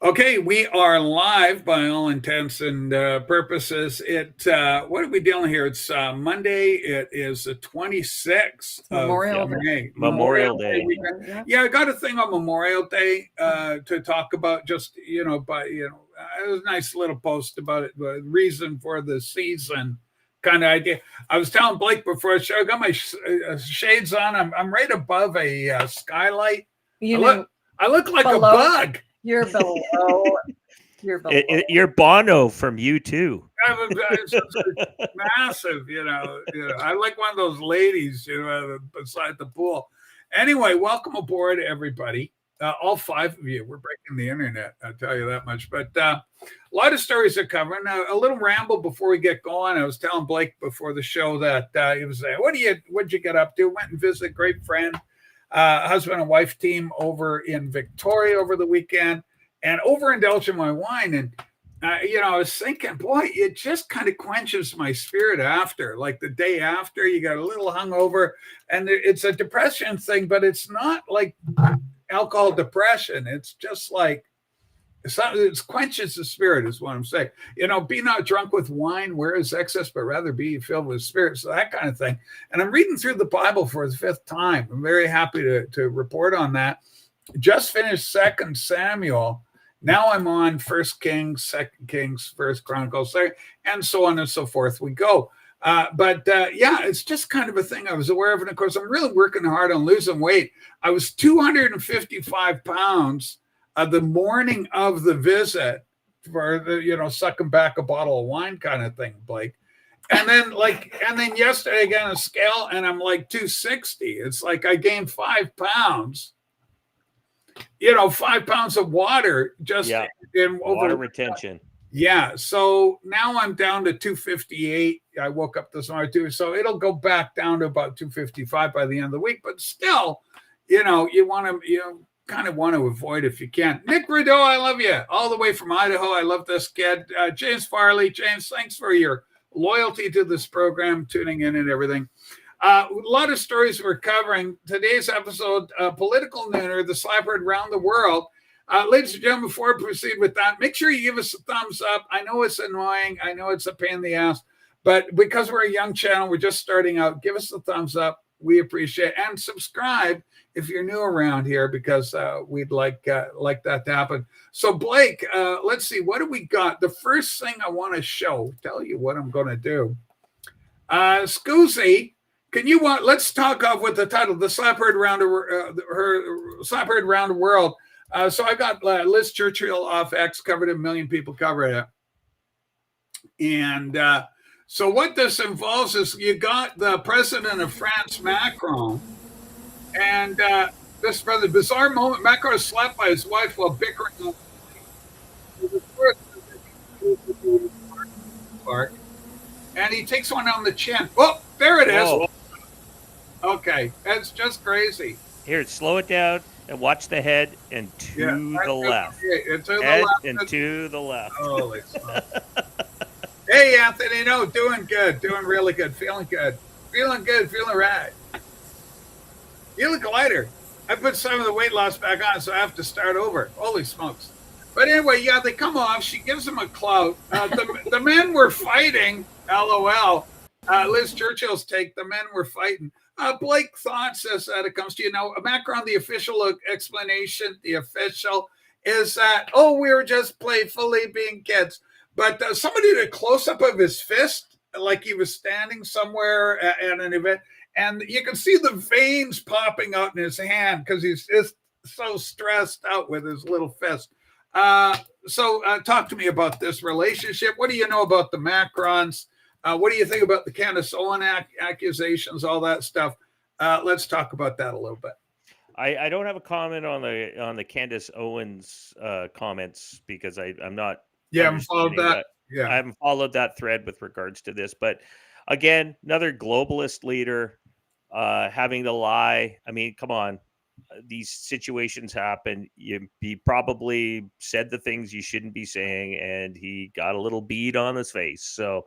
Okay, we are live by all intents and purposes. What are we dealing here? It's Monday. It is the 26th It's of Memorial Yep. Day. May. Memorial Day Day. weekend. Yeah. Yeah, I got a thing on Memorial Day to talk about. Just it was a nice little post about it. The reason for the season kind of idea. I was telling Blake before the show. I got my shades on. I'm right above a skylight. You I look like below- a bug. You're below. You're below. You're Bono from U2. It's massive, I like one of those ladies, beside the pool. Anyway, welcome aboard, everybody. All five of you. We're breaking the internet, I'll tell you that much. But a lot of stories to cover. Now, a little ramble before we get going. I was telling Blake before the show that he was saying, what'd you get up to? Went and visit a great friend, husband and wife team over in Victoria over the weekend, and overindulge in my wine. And I was thinking, boy, it just kind of quenches my spirit after, like the day after, you got a little hungover, and it's a depression thing, but it's not like alcohol depression. It's just like it quenches the spirit, is what I'm saying. Be not drunk with wine, whereas excess, but rather be filled with spirit. So that kind of thing. And I'm reading through the Bible for the fifth time. I'm very happy to report on that. Just finished Second Samuel. Now I'm on First Kings, Second Kings, First Chronicles, and so on and so forth. We go. It's just kind of a thing I was aware of. And of course, I'm really working hard on losing weight. I was 255 pounds the morning of the visit for the, sucking back a bottle of wine kind of thing, Blake. And then yesterday again a scale, and I'm like 260. It's like I gained 5 pounds. 5 pounds of water just in water retention. Yeah. So now I'm down to 258. I woke up this morning too. So it'll go back down to about 255 by the end of the week. But still, you want to, kind of want to avoid if you can. Nick Rideau, I love you. All the way from Idaho. I love this kid. James Farley. James, thanks for your loyalty to this program, tuning in and everything. A lot of stories we're covering. Today's episode, Political Nooner, the slapper around the world. Ladies and gentlemen, before I proceed with that, make sure you give us a thumbs up. I know it's annoying. I know it's a pain in the ass. But because we're a young channel, we're just starting out, give us a thumbs up. We appreciate it. And subscribe if you're new around here, because we'd like that to happen. So, Blake, let's see. What do we got? The first thing I want to tell you what I'm going to do. Scoozy, let's talk off with the title, The Slapheard Around the World. So I got Liz Churchill off X, covered it, 1 million people covered it. And so what this involves is you got the president of France, Macron, and this rather bizarre moment. Macron is slapped by his wife while bickering on the park, and he takes one on the chin. Oh, there it is. Whoa. Okay, that's just crazy. Here, slow it down and watch the head and to the left. And to the left. Holy smokes. Hey, Anthony, doing good. Doing really good. Feeling good. Feeling right. You look lighter. I put some of the weight loss back on, so I have to start over. Holy smokes. But anyway, yeah, they come off. She gives him a clout. The men were fighting, LOL. Liz Churchill's take, the men were fighting. Blake thoughts as it comes to, Macron, the official explanation, is that, we were just playfully being kids. But somebody did a close-up of his fist, like he was standing somewhere at an event, and you can see the veins popping out in his hand because he's just so stressed out with his little fist. So talk to me about this relationship. What do you know about the Macrons? What do you think about the Candace Owen accusations, all that stuff? Let's talk about that a little bit. I don't have a comment on the Candace Owens comments because I'm not. Yeah, I haven't followed that. Yeah, I haven't followed that thread with regards to this. But again, another globalist leader having to lie. I mean, come on. These situations happen. He probably said the things you shouldn't be saying, and he got a little bead on his face. So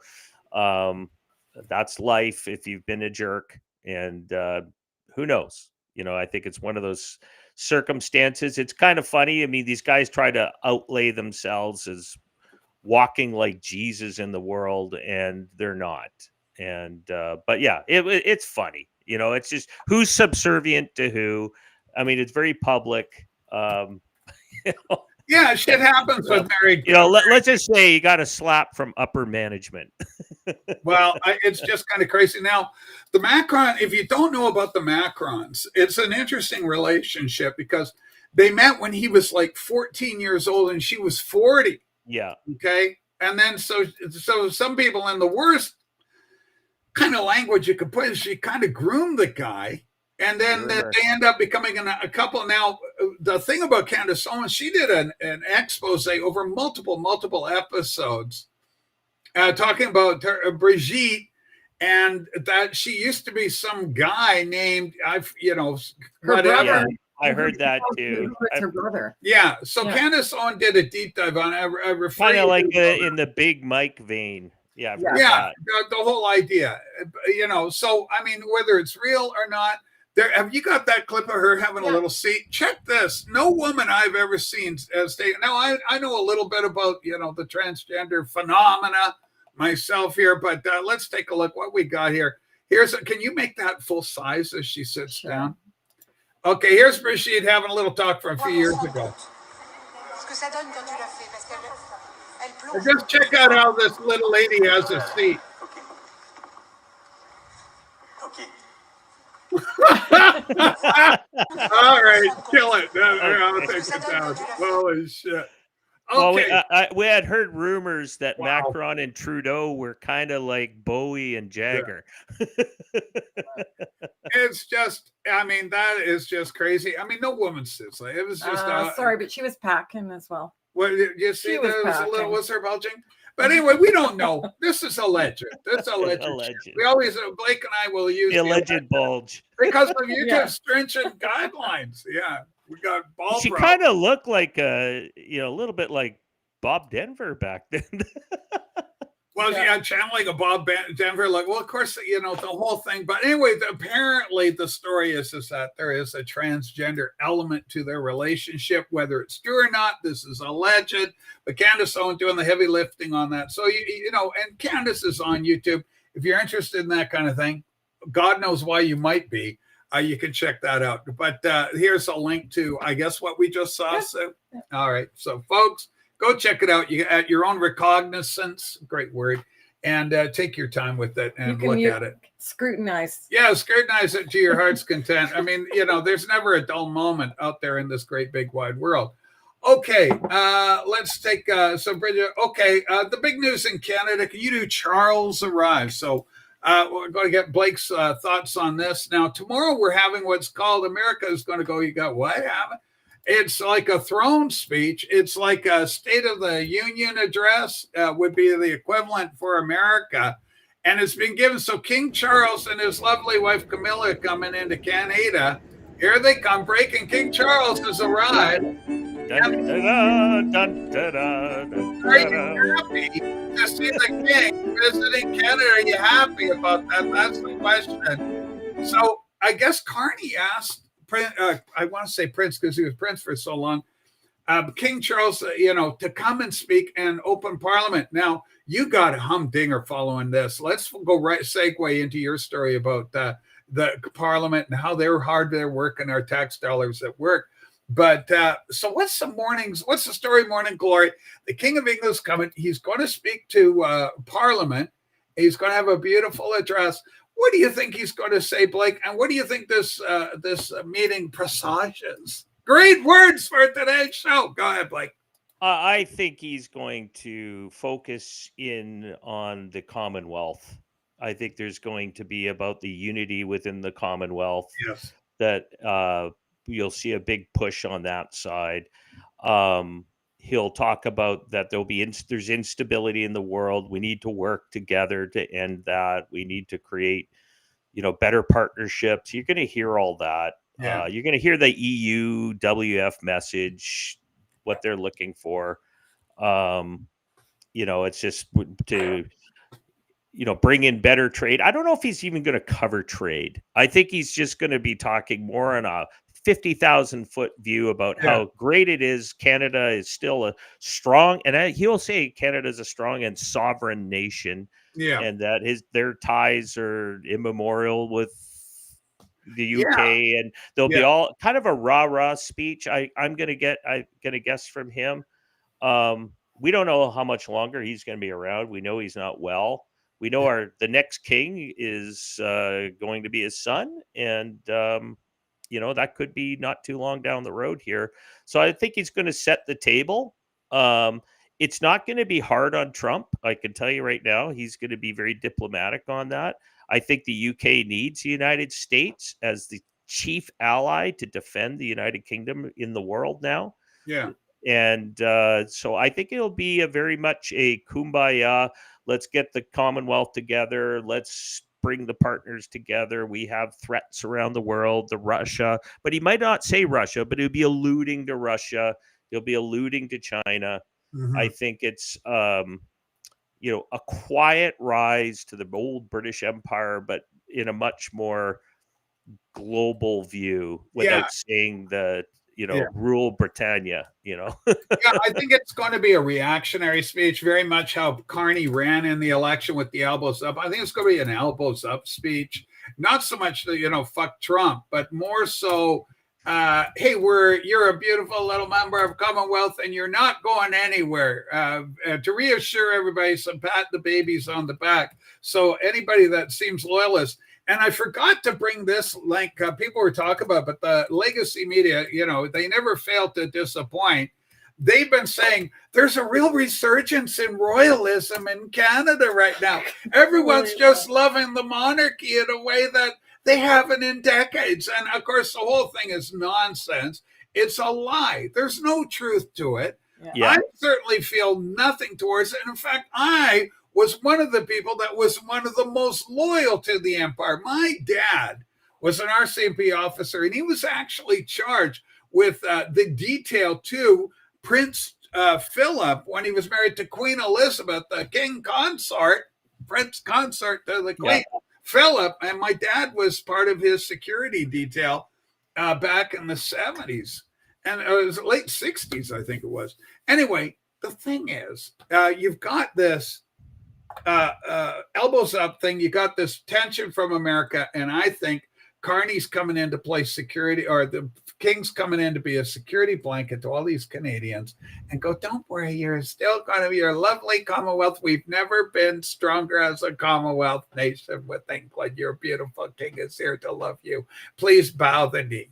that's life if you've been a jerk. And who knows? I think it's one of those circumstances. It's kind of funny. I mean, these guys try to outlay themselves as walking like Jesus in the world, and they're not. And but yeah, it's funny. It's just who's subservient to who. I mean, it's very public. Yeah, shit happens with married. Let's just say you got a slap from upper management. Well, it's just kind of crazy. Now, the Macron, if you don't know about the Macrons, it's an interesting relationship because they met when he was like 14 years old and she was 40. Yeah. Okay. And then so some people, in the worst kind of language you could put is she kind of groomed the guy. And then they end up becoming a couple. Now, the thing about Candace Owens, she did an expose over multiple episodes talking about Brigitte, and that she used to be some guy named, her brother. Yeah, I heard that too. Her brother. Yeah. So Candace Owens did a deep dive on it. Kind of like in the Big Mike vein. Yeah. The whole idea. So, I mean, whether it's real or not, have you got that clip of her having a little seat? Check this. No woman I've ever seen stay. Now, I know a little bit about, the transgender phenomena myself here, but let's take a look what we got here. Can you make that full size as she sits down? Okay, here's Brigitte having a little talk from a few years ago. Just check out how this little lady has a seat. All right, kill it. I'll take it down. Holy shit. Okay. Well, we had heard rumors that Macron and Trudeau were kind of like Bowie and Jagger. It's just, I mean, that is just crazy. I mean, no woman sits like it was just. Sorry, but she was packing as well. What you see? Was her bulging? But anyway, we don't know. This is alleged. That's alleged. We always, Blake and I will use the alleged bulge because of YouTube's stringent guidelines. Yeah, we got ball. She kind of looked like a little bit like Bob Denver back then. Well, channeling a Bob Denver, like, well, of course, the whole thing. But anyway, apparently the story is that there is a transgender element to their relationship, whether it's true or not. This is alleged, but Candace Owens doing the heavy lifting on that. So, and Candace is on YouTube. If you're interested in that kind of thing, God knows why you might be. You can check that out. But here's a link to, I guess, what we just saw. So, all right. So, folks, go check it out. You at your own recognizance, great word, and take your time with it and look at it. Scrutinize. Yeah, scrutinize it to your heart's content. I mean, there's never a dull moment out there in this great big wide world. Okay, let's take Bridget. Okay, the big news in Canada. Can you do Charles arrives? So we're going to get Blake's thoughts on this. Now, tomorrow we're having what's called America is going to go. You got what? It's like a throne speech. It's like a State of the Union address would be the equivalent for America. And it's been given. So King Charles and his lovely wife Camilla coming into Canada. Here they come. Breaking. King Charles has arrived. Dun, dun, dun, dun, dun, dun, are you happy to see the king visiting Canada? Are you happy about that? That's the question. So I guess Carney asked, I want to say Prince because he was Prince for so long, King Charles, to come and speak and open Parliament. Now, you got a humdinger following this. Let's go segue into your story about the Parliament and how they're hard they're working our tax dollars at work. But so what's the story, Morning Glory? The King of England's coming. He's going to speak to Parliament. He's going to have a beautiful address. What do you think he's going to say, Blake? And what do you think this meeting presages? Great words for today's show. Go ahead, Blake. I think he's going to focus in on the Commonwealth. I think there's going to be about the unity within the Commonwealth. Yes. That you'll see a big push on that side. He'll talk about that there's instability in the world. We need to work together to end that. We need to create, better partnerships. You're going to hear all that. Yeah. You're going to hear the EU WF message, what they're looking for. It's just to, bring in better trade. I don't know if he's even going to cover trade. I think he's just going to be talking more on a 50,000-foot view about how great it is. Canada is still a strong, and he'll say Canada is a strong and sovereign nation, Yeah. and that their ties are immemorial with the UK, and there'll be all kind of a rah-rah speech. I'm gonna guess from him. We don't know how much longer he's going to be around. We know he's not well. We know the next king is going to be his son, and that could be not too long down the road here. So I think he's going to set the table. It's not going to be hard on Trump. I can tell you right now, he's going to be very diplomatic on that. I think the UK needs the United States as the chief ally to defend the United Kingdom in the world now. Yeah. And so I think it'll be a very much a kumbaya. Let's get the Commonwealth together. Let's bring the partners together. We have threats around the world, the Russia, but he might not say Russia, but he'll be alluding to Russia. He'll be alluding to China. I think it's, a quiet rise to the old British Empire, but in a much more global view without saying rule Britannia, Yeah, I think it's going to be a reactionary speech, very much how Carney ran in the election with the elbows up. I think it's going to be an elbows up speech, not so much fuck Trump, but more so, hey, you're a beautiful little member of Commonwealth and you're not going anywhere. To reassure everybody, some pat the babies on the back. So anybody that seems loyalist. And I forgot to bring this link. People were talking about, but the legacy media, they never fail to disappoint. They've been saying there's a real resurgence in royalism in Canada right now. Everyone's just loving the monarchy in a way that they haven't in decades. And of course, the whole thing is nonsense. It's a lie. There's no truth to it. Yeah. I certainly feel nothing towards it. In fact, I was one of the people that was one of the most loyal to the empire. My dad was an RCMP officer, and he was actually charged with the detail to Prince Philip when he was married to Queen Elizabeth, the king consort, Prince consort to the Queen Philip. And my dad was part of his security detail back in the 70s. And it was late 60s, I think it was. Anyway, the thing is, you've got this elbows up thing. You got this tension from America, and I think Carney's coming in to play security, or the King's coming in to be a security blanket to all these Canadians and go, don't worry, you're still going to be your lovely Commonwealth. We've never been stronger as a Commonwealth nation with England. Your beautiful king is here to love you. Please bow the knee.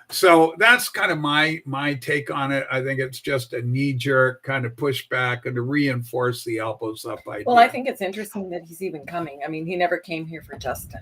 So that's kind of my take on it. I think it's just a knee-jerk kind of pushback and to reinforce the elbows up idea. Well, I think it's interesting that he's even coming. I mean, he never came here for Justin.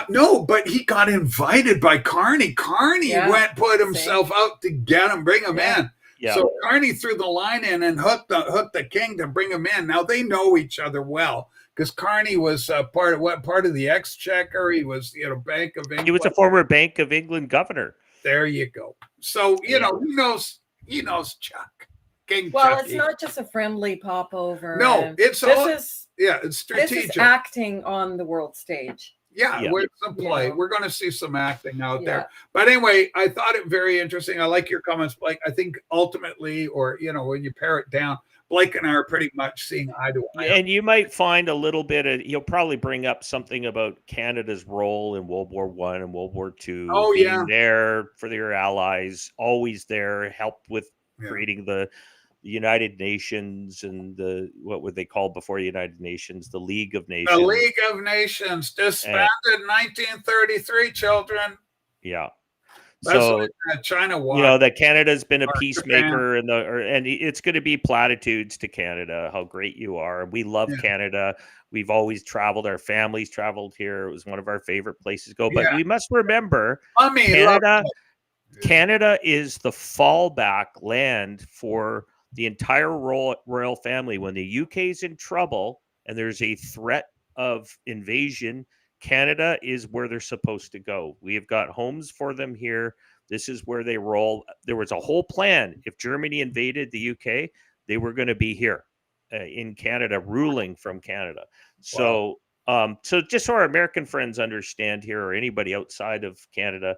No, but he got invited by Carney. Carney put himself out to get him, bring him in. Yeah. So Carney threw the line in and hooked the king to bring him in. Now they know each other well, because Carney was part of the Exchequer. He was Bank of England. He was a former Bank of England governor. There you go. So, he knows Chuck. King well, Chucky. It's not just a friendly pop over. No, it's strategic. This is acting on the world stage. Yeah. It's a play. We're going to see some acting out there. But anyway, I thought it very interesting. I like your comments, Blake. I think ultimately, or, when you pare it down, Blake and I are pretty much seeing eye to eye. And you might find a little bit he'll probably bring up something about Canada's role in World War I and World War II. Being there for their allies, always there, helped with creating the United Nations and what would they call before the United Nations? The League of Nations. The League of Nations, disbanded in 1933, children. Yeah. That's so China won. That Canada's been a peacemaker, and it's going to be platitudes to Canada how great you are. We love Canada. We've always traveled. Our families traveled here. It was one of our favorite places to go. But we must remember, Canada is the fallback land for the entire royal family. When the UK is in trouble and there's a threat of invasion, Canada is where they're supposed to go. We have got homes for them here. This is where they roll. There was a whole plan. If Germany invaded the UK, they were going to be here in Canada, ruling from Canada. So, so just so our American friends understand here, or anybody outside of Canada,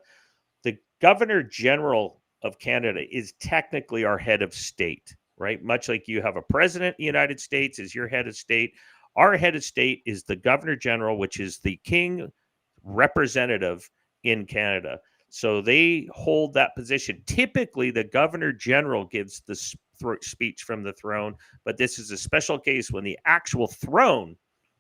Governor General of Canada is technically our head of state, right? Much like you have a president in the United States is your head of state. Our head of state is the Governor General, which is the king representative in Canada. So they hold that position. Typically, the Governor General gives the speech from the throne, but this is a special case when the actual throne,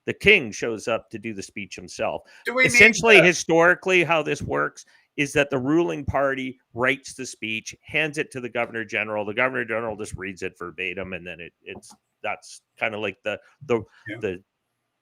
the king, shows up to do the speech himself. Essentially, historically, how this works is that the ruling party writes the speech, hands it to the Governor General. The Governor General just reads it verbatim, and then that's kind of like the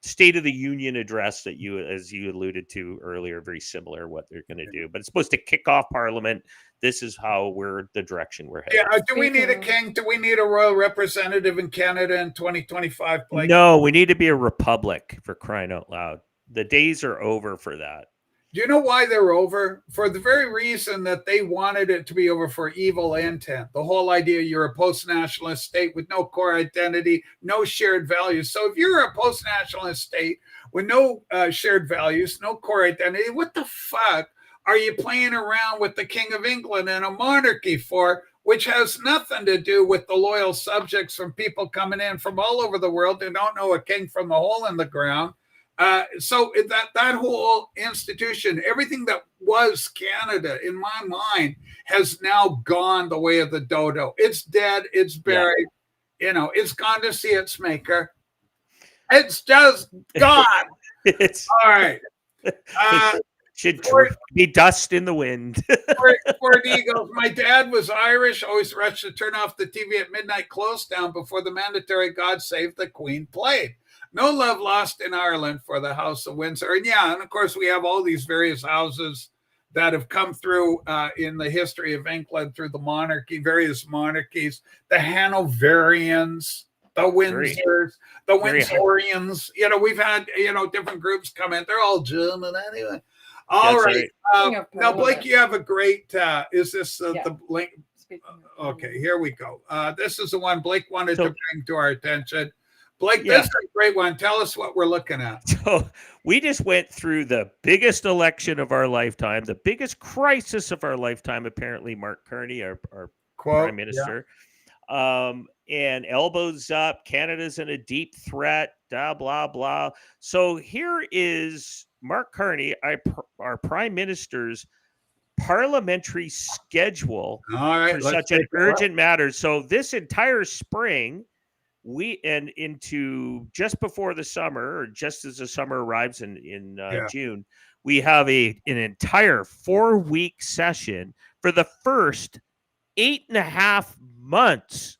State of the Union address that as you alluded to earlier, very similar what they're going to do. But it's supposed to kick off Parliament. This is how the direction we're headed. Yeah. Do we need a king? Do we need a royal representative in Canada in 2025? Blake? No, we need to be a republic, for crying out loud. The days are over for that. Do you know why they're over? For the very reason that they wanted it to be over for evil intent. The whole idea you're a post-nationalist state with no core identity, no shared values. So if you're a post-nationalist state with no shared values, no core identity, what the fuck are you playing around with the King of England and a monarchy for, which has nothing to do with the loyal subjects from people coming in from all over the world who don't know a king from the hole in the ground? So that whole institution, everything that was Canada, in my mind, has now gone the way of the dodo. It's dead. It's buried. Yeah. It's gone to see its maker. It's just gone. All right. Should be dust in the wind. for Eagles. My dad was Irish, always rushed to turn off the TV at midnight close down before the mandatory God Save the Queen played. No love lost in Ireland for the House of Windsor. And of course, we have all these various houses that have come through in the history of England through the monarchy, various monarchies, the Hanoverians, the Windsors, the Windsorians. We've had, different groups come in. They're all German anyway. All right. Now, Blake, you have a great, is this the link? Okay, here we go. This is the one Blake wanted to bring to our attention. Blake, this is a great one. Tell us what we're looking at. So we just went through the biggest election of our lifetime, the biggest crisis of our lifetime, apparently, Mark Carney, our Prime Minister. Yeah. And elbows up, Canada's in a deep threat, blah, blah, blah. So here is Mark Carney, our Prime Minister's parliamentary schedule for such an urgent matter. So this entire spring, into just before the summer, or just as the summer arrives in June, we have an entire 4-week session for the first 8.5 months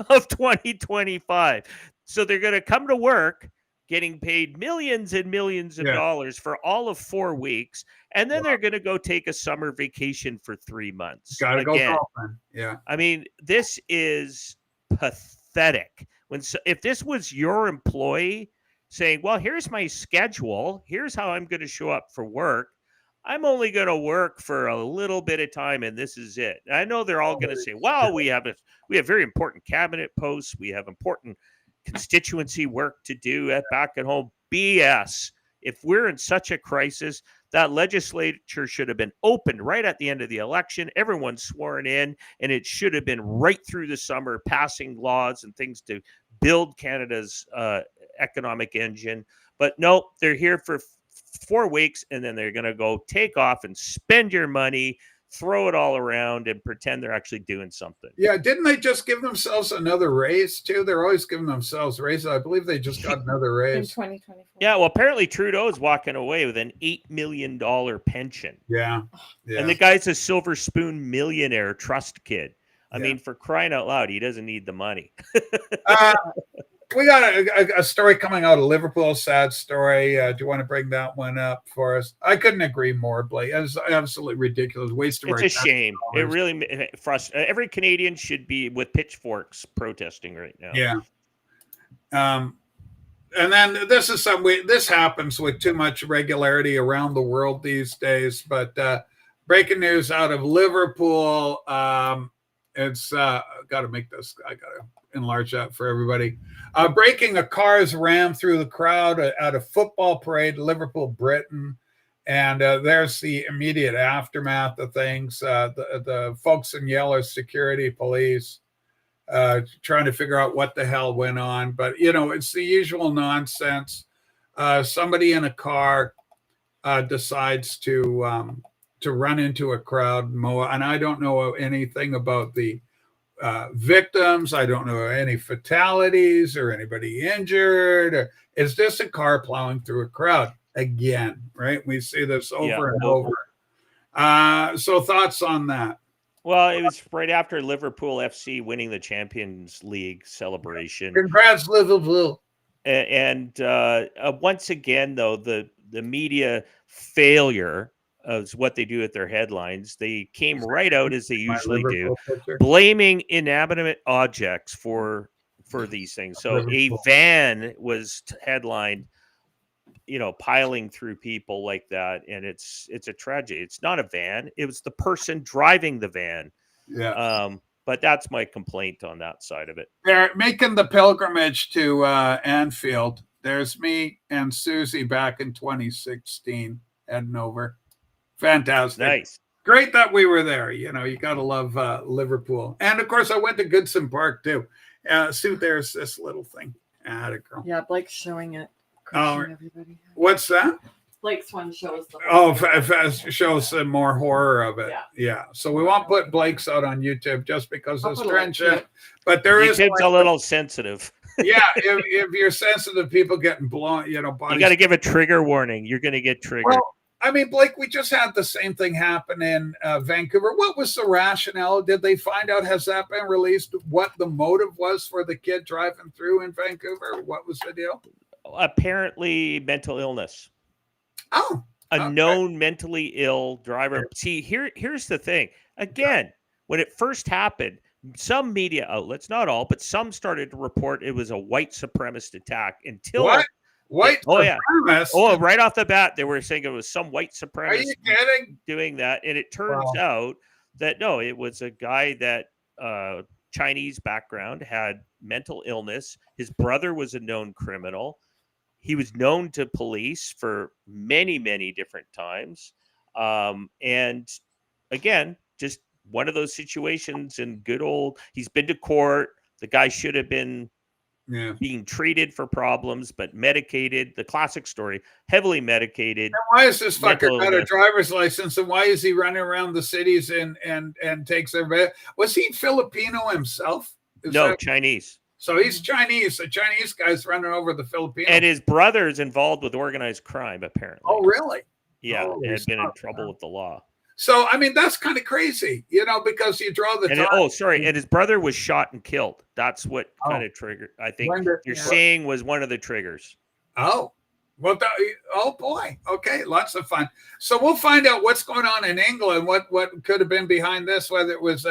of 2025. So they're going to come to work getting paid millions and millions of dollars for all of 4 weeks. And then they're going to go take a summer vacation for 3 months. Got to go golfing. Yeah. I mean, this is pathetic. If this was your employee saying, well, here's my schedule, here's how I'm going to show up for work, I'm only going to work for a little bit of time and this is it. I know they're all going to say, well, we have very important cabinet posts, we have important constituency work to do back at home. BS. If we're in such a crisis, that legislature should have been opened right at the end of the election. Everyone sworn in, and it should have been right through the summer, passing laws and things to build Canada's economic engine. But no, they're here for 4 weeks, and then they're going to go take off and spend your money, throw it all around, and pretend they're actually doing something. Yeah, didn't they just give themselves another raise too? They're always giving themselves raises. I believe they just got another raise in 2024. Yeah, well, apparently Trudeau is walking away with an $8 million pension. Yeah. And the guy's a silver spoon millionaire trust kid. I mean, for crying out loud, he doesn't need the money. We got a story coming out of Liverpool, sad story. Do you want to bring that one up for us? I couldn't agree more, Blake. It's absolutely ridiculous. Waste of It's a shame. It really frustrates. Every Canadian should be with pitchforks protesting right now. Yeah. And then this happens with too much regularity around the world these days. But breaking news out of Liverpool. It's got to make this. I got to enlarge that for everybody. Breaking a car's ram through the crowd at a football parade, Liverpool, Britain, And there's the immediate aftermath of things. The folks in yellow, security police, trying to figure out what the hell went on. But, it's the usual nonsense. Somebody in a car decides to run into a crowd. And I don't know anything about the victims. I don't know any fatalities or anybody injured. It's just a car plowing through a crowd again, right? We see this over and over. So thoughts on that? Well, it was right after Liverpool FC winning the Champions League celebration. Congrats, Liverpool. And once again, though, the media failure is what they do at their headlines. They came right out, as they usually do, blaming inanimate objects for these things. So a van was headlined, piling through people like that, and it's a tragedy. It's not a van; it was the person driving the van. Yeah. But that's my complaint on that side of it. They're making the pilgrimage to Anfield. There's me and Susie back in 2016 heading over. Fantastic. Nice. Great that we were there. You got to love Liverpool. And, of course, I went to Goodson Park, too. Sue, there's this little thing. Girl. Yeah, Blake's showing it. Everybody. What's that? Blake's one shows the shows some more horror of it. Yeah. So we won't put Blake's out on YouTube just because it's stringent. But there is a little sensitive. Yeah, if you're sensitive, people getting blown, you got to give a trigger warning. You're going to get triggered. Well, I mean, Blake, we just had the same thing happen in Vancouver. What was the rationale? Did they find out? Has that been released? What the motive was for the kid driving through in Vancouver? What was the deal? Apparently mental illness. Oh, a known mentally ill driver. See, here's the thing. Again, when it first happened, some media outlets, not all, but some started to report it was a white supremacist attack until what? White supremacist? Yeah. Oh, right off the bat, they were saying it was some white supremacist. Are you kidding? Doing that. And it turns out that no, it was a guy that Chinese background, had mental illness. His brother was a known criminal. He was known to police for many, many different times. And again, just one of those situations in he's been to court. The guy should have been being treated for problems, but medicated. The classic story, heavily medicated. And why is this fucker got a driver's license? And why is he running around the cities and takes their... Was he Filipino himself? No, Chinese. So he's Chinese. The Chinese guy's running over the Filipinos. And his brother's involved with organized crime, apparently. Oh, really? Yeah, and had been in trouble with the law. So, I mean, that's kind of crazy, because you draw the... And his brother was shot and killed. That's what kind of triggered, I think you're saying was one of the triggers. Oh, well, oh boy. Okay, lots of fun. So we'll find out what's going on in England, what could have been behind this, whether it was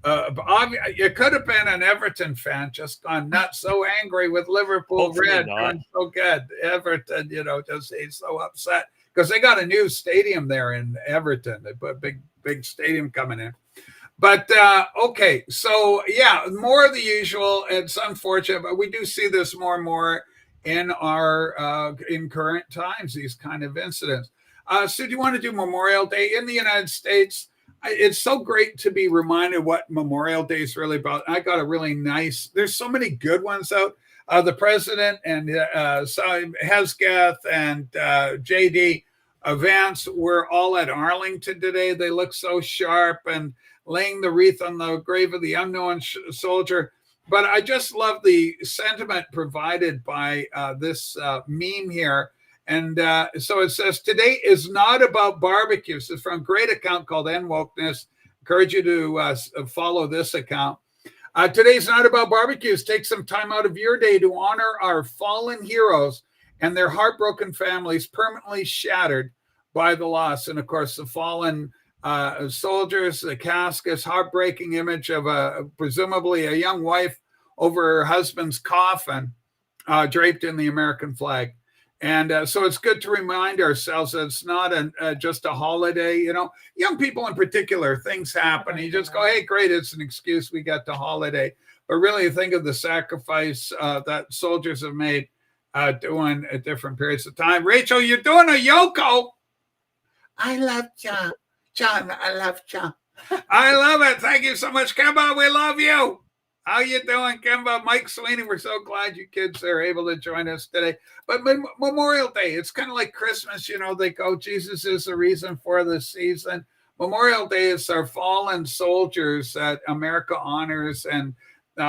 it could have been an Everton fan just gone nuts, so angry with Liverpool. Hopefully red, so good. Everton, just he's so upset because they got a new stadium there in Everton. They put a big stadium coming in. But okay, so yeah, more of the usual. It's unfortunate, but we do see this more and more in our in current times. These kind of incidents. So, do you want to do Memorial Day in the United States? It's so great to be reminded what Memorial Day is really about. I got a really nice, there's so many good ones out. The president and Hesketh and JD Vance were all at Arlington today. They look so sharp and laying the wreath on the grave of the unknown soldier. But I just love the sentiment provided by this meme here. And so it says, today is not about barbecues. It's from a great account called NWokeness. Encourage you to follow this account. Today's not about barbecues. Take some time out of your day to honor our fallen heroes and their heartbroken families permanently shattered by the loss. And of course, the fallen soldiers, the caskets, heartbreaking image of presumably a young wife over her husband's coffin draped in the American flag. And so it's good to remind ourselves that it's not just a holiday. Young people in particular, things happen. You just go, hey, great, it's an excuse. We got the holiday. But really think of the sacrifice that soldiers have made doing at different periods of time. Rachel, you're doing a Yoko. I love John. John, I love John. I love it. Thank you so much, Kimba. We love you. How you doing, Kimba? Mike Sweeney, we're so glad you kids are able to join us today. But Memorial Day, it's kind of like Christmas. You know, they go, Jesus is the reason for the season. Memorial Day is our fallen soldiers that America honors and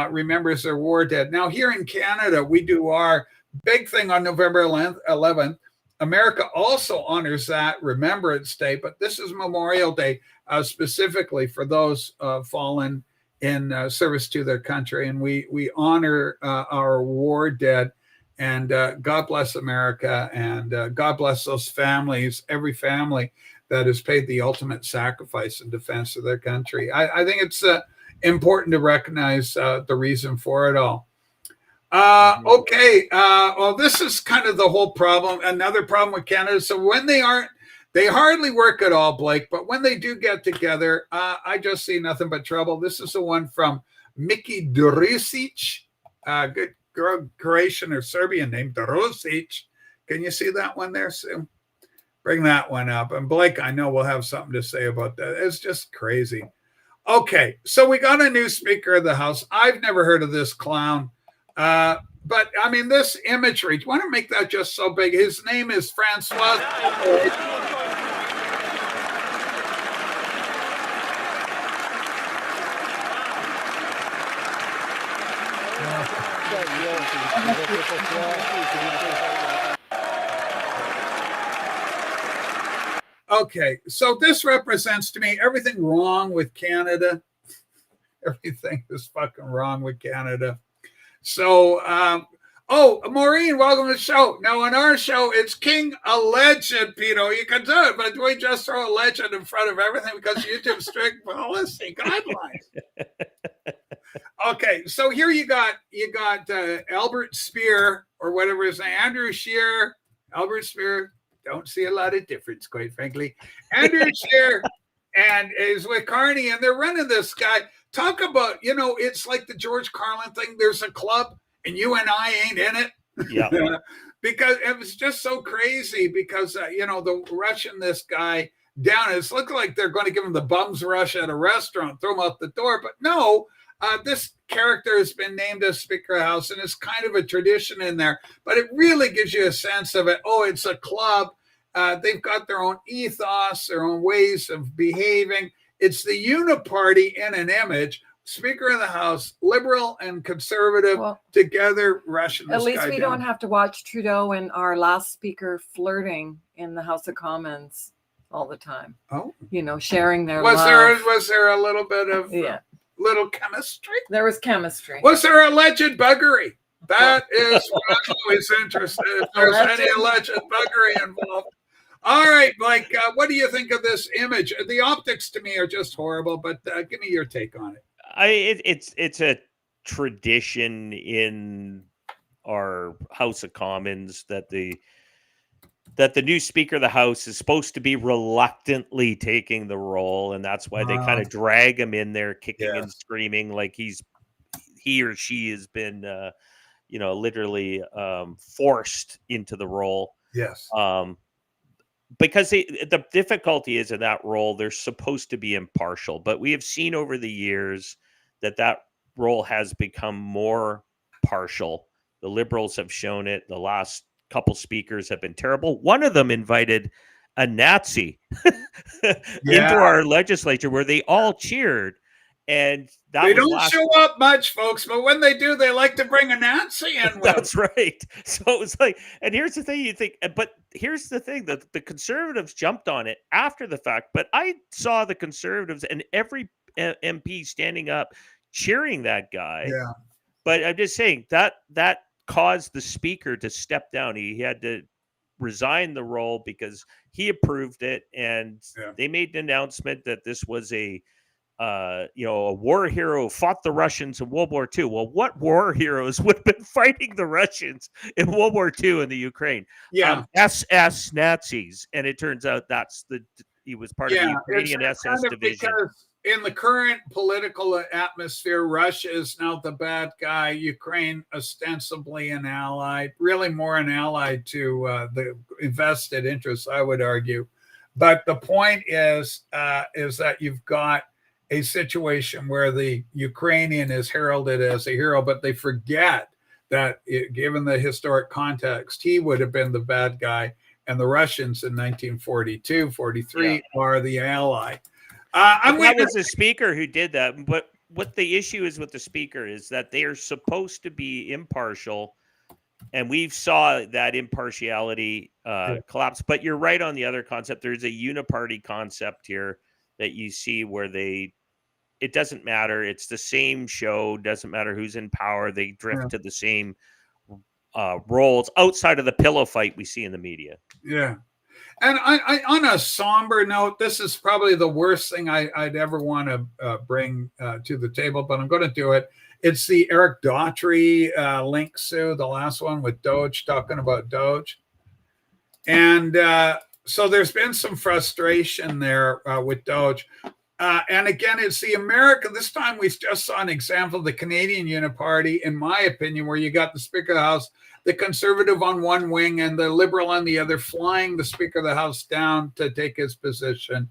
remembers their war dead. Now, here in Canada, we do our big thing on November 11th. America also honors that Remembrance Day, but this is Memorial Day specifically for those fallen in service to their country. And we honor our war dead. And God bless America, and God bless those families, every family that has paid the ultimate sacrifice in defense of their country. I think it's important to recognize the reason for it all. Okay. Well, this is kind of the whole problem. Another problem with Canada. So when they hardly work at all, Blake, but when they do get together, I just see nothing but trouble. This is the one from Mickey Drusic, good Croatian or Serbian name, Drusic. Can you see that one there, Sue? Bring that one up. And Blake, I know we'll have something to say about that. It's just crazy. Okay, so we got a new Speaker of the House. I've never heard of this clown. But I mean, this imagery, do you want to make that just so big? His name is Francois. Okay, so this represents to me everything wrong with Canada. Everything is fucking wrong with Canada. So, Maureen, welcome to the show. Now, on our show, it's King a Legend, Pino. You can do it, but we just throw a legend in front of everything because YouTube's strict policy guidelines. Okay, so here you got Albert Speer, or whatever his name, Andrew Scheer, Albert Speer. Don't see a lot of difference, quite frankly. Andrew Scheer and is with Carney, and they're running this guy. Talk about, it's like the George Carlin thing. There's a club, and you and I ain't in it. Yeah. Because it was just so crazy because, the rushing this guy down. It's looked like they're going to give him the bums rush at a restaurant, throw him out the door. But no, this character has been named as Speaker of the House, and it's kind of a tradition in there. But it really gives you a sense of it. Oh, it's a club. They've got their own ethos, their own ways of behaving. It's the uniparty in an image. Speaker of the House, liberal and conservative together, rushing this guy down. At least we don't have to watch Trudeau and our last speaker flirting in the House of Commons all the time. Oh, sharing their was love. Was there a little bit of little chemistry? There was chemistry. Was there alleged buggery? That is what I'm always interested in. If there's any alleged buggery involved. All right, Mike, what do you think of this image? The optics to me are just horrible, but give me your take on it. It's a tradition in our House of Commons that the new Speaker of the House is supposed to be reluctantly taking the role, and that's why they kind of drag him in there, kicking and screaming like he or she has been, literally forced into the role. Yes. Because the difficulty is in that role, they're supposed to be impartial, but we have seen over the years that role has become more partial. The Liberals have shown it. The last couple speakers have been terrible. One of them invited a Nazi into our legislature where they all cheered. And they don't show up much, folks, but when they do, they like to bring a Nazi in. That's right. So it was like, and here's the thing but here's the thing that the Conservatives jumped on it after the fact, but I saw the Conservatives and every MP standing up cheering that guy. Yeah. But I'm just saying that caused the Speaker to step down. He had to resign the role because he approved it, and they made an announcement that this was a war hero who fought the Russians in World War II. Well, what war heroes would have been fighting the Russians in World War II in the Ukraine? Yeah. SS Nazis. And it turns out he was part of the Ukrainian SS division. Because in the current political atmosphere, Russia is now the bad guy. Ukraine ostensibly an ally, really more an ally to the invested interests, I would argue, But the point is that you've got a situation where the Ukrainian is heralded as a hero, but they forget that given the historic context, he would have been the bad guy, and the Russians in 1942, 43 are the ally. That was the speaker who did that. But what the issue is with the speaker is that they are supposed to be impartial, and we saw that impartiality collapse. But you're right on the other concept. There's a uniparty concept here that you see where it doesn't matter. It's the same show. Doesn't matter who's in power. They drift to the same roles outside of the pillow fight we see in the media. Yeah. And I on a somber note, this is probably the worst thing I'd ever want to bring to the table, but I'm going to do it. It's the Eric Daughtry link, Sue, the last one with Doge, talking about Doge. And so there's been some frustration there with Doge. And again, it's the American. This time we just saw an example of the Canadian Uniparty, in my opinion, where you got the Speaker of the House, the Conservative on one wing and the Liberal on the other, flying the Speaker of the House down to take his position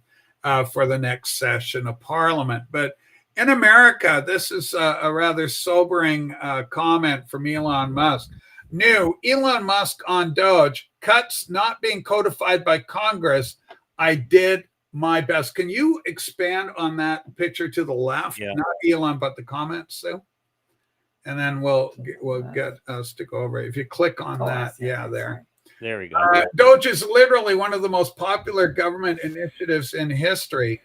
for the next session of Parliament. But in America, this is a rather sobering comment from Elon Musk. New Elon Musk on Doge, cuts not being codified by Congress. I did my best. Can you expand on that picture to the left? Yeah. Not Elon, but the comments, Sue? And then we'll get us to go over it. If you click on that, there. There we go. Doge is literally one of the most popular government initiatives in history.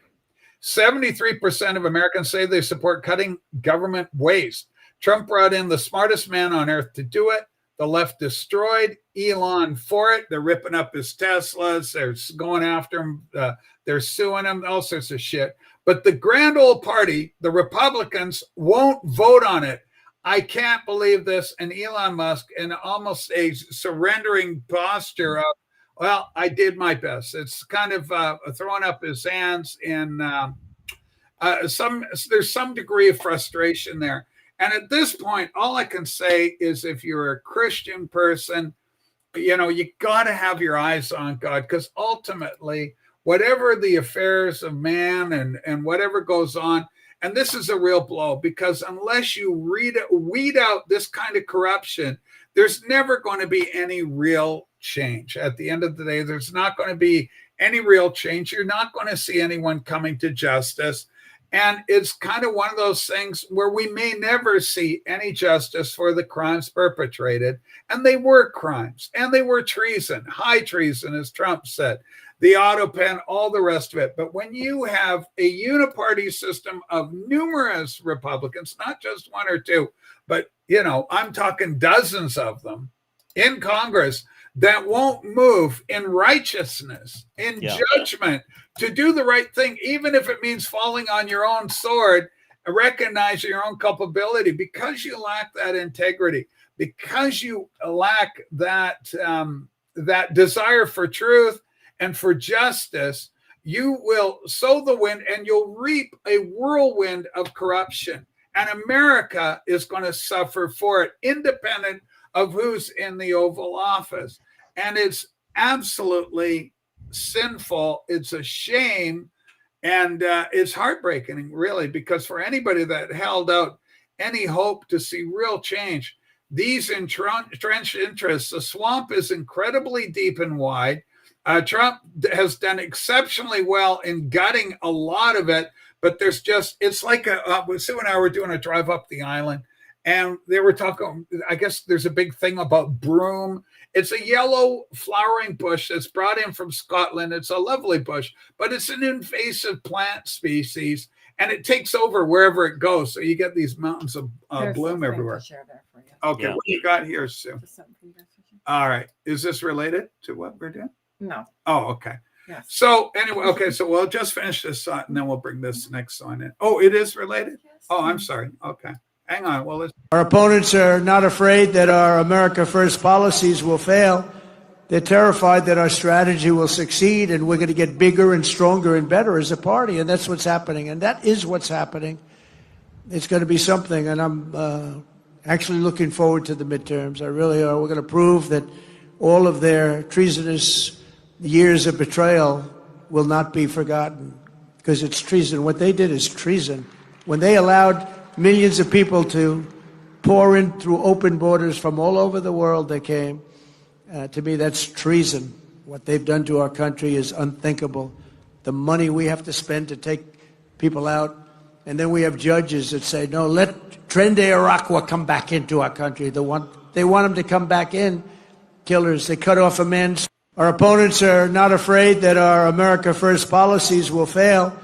73% of Americans say they support cutting government waste. Trump brought in the smartest man on earth to do it. The left destroyed Elon for it. They're ripping up his Teslas. They're going after him. They're suing him, all sorts of shit. But the grand old party, the Republicans, won't vote on it. I can't believe this. And Elon Musk, in almost a surrendering posture of, well, I did my best. It's kind of throwing up his hands in there's some degree of frustration there. And at this point, all I can say is if you're a Christian person, you got to have your eyes on God, because ultimately, whatever the affairs of man and whatever goes on, and this is a real blow, because unless you weed out this kind of corruption, there's never going to be any real change. At the end of the day, there's not going to be any real change. You're not going to see anyone coming to justice. And it's kind of one of those things where we may never see any justice for the crimes perpetrated. And they were crimes, and they were treason, high treason, as Trump said, the auto pen, all the rest of it. But when you have a uniparty system of numerous Republicans, not just one or two, but, I'm talking dozens of them in Congress that won't move in righteousness, in judgment, to do the right thing, even if it means falling on your own sword, recognize your own culpability, because you lack that integrity, because you lack that that desire for truth and for justice. You will sow the wind and you'll reap a whirlwind of corruption. And America is going to suffer for it, independent of who's in the Oval Office. And it's absolutely sinful. It's a shame. And it's heartbreaking, really, because for anybody that held out any hope to see real change, these entrenched interests, the swamp is incredibly deep and wide. Trump has done exceptionally well in gutting a lot of it, but it's like Sue and I were doing a drive up the island, and they were talking, I guess there's a big thing about broom. It's a yellow flowering bush that's brought in from Scotland. It's a lovely bush, but it's an invasive plant species, and it takes over wherever it goes. So you get these mountains of bloom everywhere. Okay, what you got here, Sue? All right. Is this related to what we're doing? No. Oh, okay. Yes. So anyway, okay, so we'll just finish this thought and then we'll bring this next one in. Oh, it is related? Yes. Oh, I'm sorry. Okay. Hang on. Well, our opponents are not afraid that our America First policies will fail. They're terrified that our strategy will succeed and we're going to get bigger and stronger and better as a party. And that's what's happening. And that is what's happening. It's going to be something. And I'm actually looking forward to the midterms. I really are. We're going to prove that all of their treasonous years of betrayal will not be forgotten because it's treason. What they did is treason. When they allowed millions of people to pour in through open borders from all over the world, they came. To me, that's treason. What they've done to our country is unthinkable. The money we have to spend to take people out, and then we have judges that say, no, let Trende Araqua come back into our country. They want him to come back in. Killers, they cut off a man's. Our opponents are not afraid that our America First policies will fail.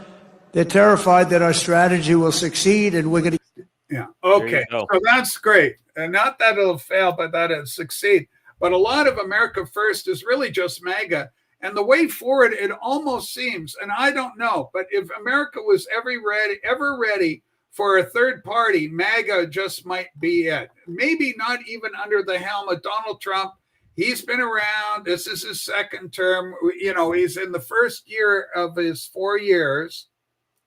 They're terrified that our strategy will succeed, and we're going to. Yeah. Okay. So that's great. And not that it'll fail, but that it'll succeed. But a lot of America First is really just MAGA. And the way forward, it almost seems, and I don't know, but if America was ever ready for a third party, MAGA just might be it. Maybe not even under the helm of Donald Trump. He's been around. This is his second term. You know, he's in the first year of his 4 years.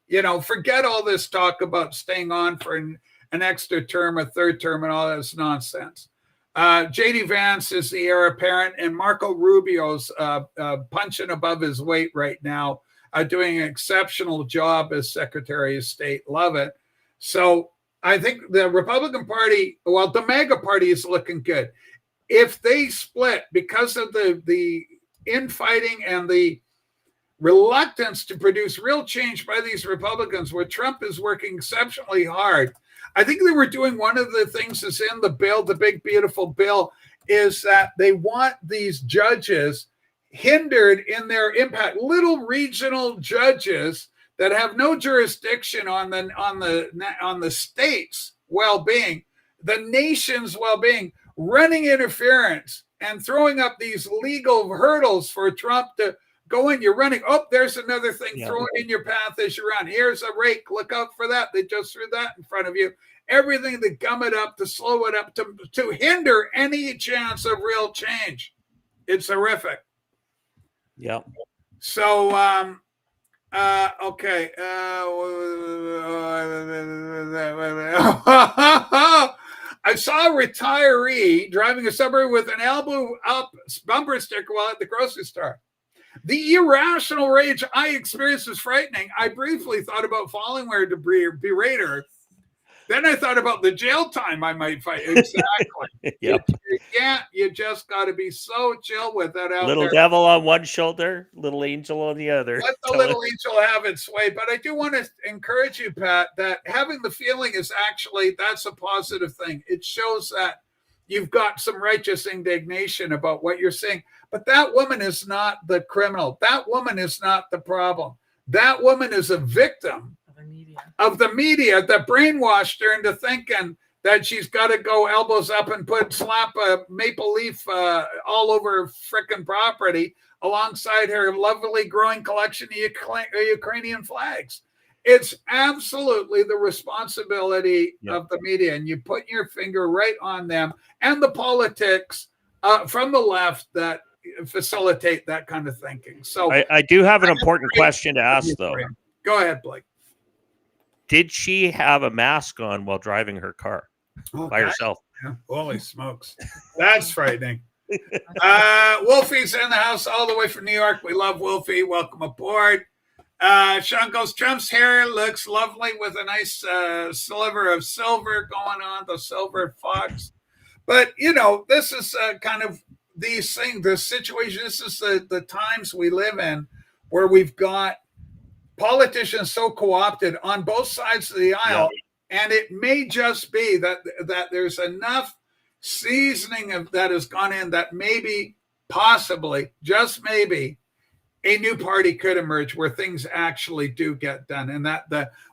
You know, forget all this talk about staying on for an extra term, a third term, and all this nonsense. J.D. Vance is the heir apparent, and Marco Rubio's punching above his weight right now, doing an exceptional job as Secretary of State. Love it. So I think the Republican Party, well, the MAGA Party is looking good. If they split because of the infighting and the reluctance to produce real change by these Republicans, where Trump is working exceptionally hard, I think they were doing one of the things that's in the bill, the big, beautiful bill, is that they want these judges hindered in their impact, little regional judges that have no jurisdiction on the state's well-being, the nation's well-being, running interference and throwing up these legal hurdles for Trump to go in. You're running. Oh, there's another thing thrown in your path as you run. Here's a rake. Look out for that. They just threw that in front of you. Everything to gum it up, to slow it up, to hinder any chance of real change. It's horrific. Yeah. So, okay. I saw a retiree driving a Subaru with an elbow up bumper sticker while at the grocery store. The irrational rage I experienced was frightening. I briefly thought about following her to berate her. Then I thought about the jail time I might fight. Exactly. Yep. You just got to be so chill with that out little there. devil on one shoulder, little angel on the other. Let the little angel have its way. But I do want to encourage you, Pat, that having the feeling is actually, that's a positive thing. It shows that you've got some righteous indignation about what you're saying. But that woman is not the criminal. That woman is not the problem. That woman is a victim of the media that brainwashed her into thinking that she's got to go elbows up and slap a maple leaf all over frickin' property alongside her lovely growing collection of Ukrainian flags. It's absolutely the responsibility of the media, and you put your finger right on them and the politics from the left that facilitate that kind of thinking. So I do have an important question to ask, though. Go ahead, Blake. Did she have a mask on while driving her car by herself? Yeah. Holy smokes. That's frightening. Wolfie's in the house all the way from New York. We love Wolfie. Welcome aboard. Sean goes, Trump's hair looks lovely with a nice sliver of silver going on, the silver fox. But, you know, this is kind of these things, the situation. This is the times we live in where we've got politicians so co-opted on both sides of the aisle, and it may just be that there's enough seasoning that has gone in that maybe, possibly, just maybe, a new party could emerge where things actually do get done, and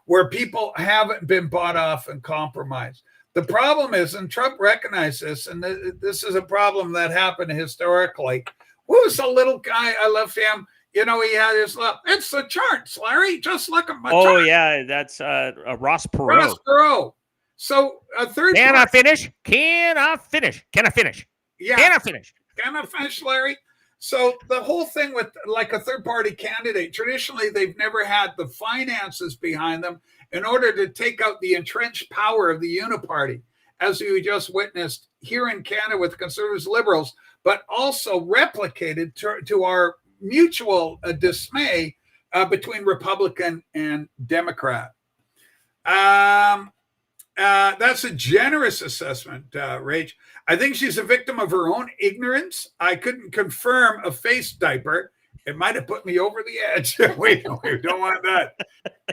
where people haven't been bought off and compromised. The problem is, and Trump recognized this, and this is a problem that happened historically. What was the little guy? I love him. You know, he had his love. It's the charts, Larry. Just look at my chart. Oh, yeah. That's Ross Perot. Ross Perot. So a third Can I finish? Can I finish? Can I finish? Yeah. Can I finish? Can I finish, Larry? So the whole thing with like a third party candidate, traditionally, they've never had the finances behind them in order to take out the entrenched power of the uniparty, as we just witnessed here in Canada with conservatives, liberals, but also replicated to our mutual dismay between Republican and Democrat. That's a generous assessment, Rach. I think she's a victim of her own ignorance. I couldn't confirm a face diaper. It might have put me over the edge. we don't want that.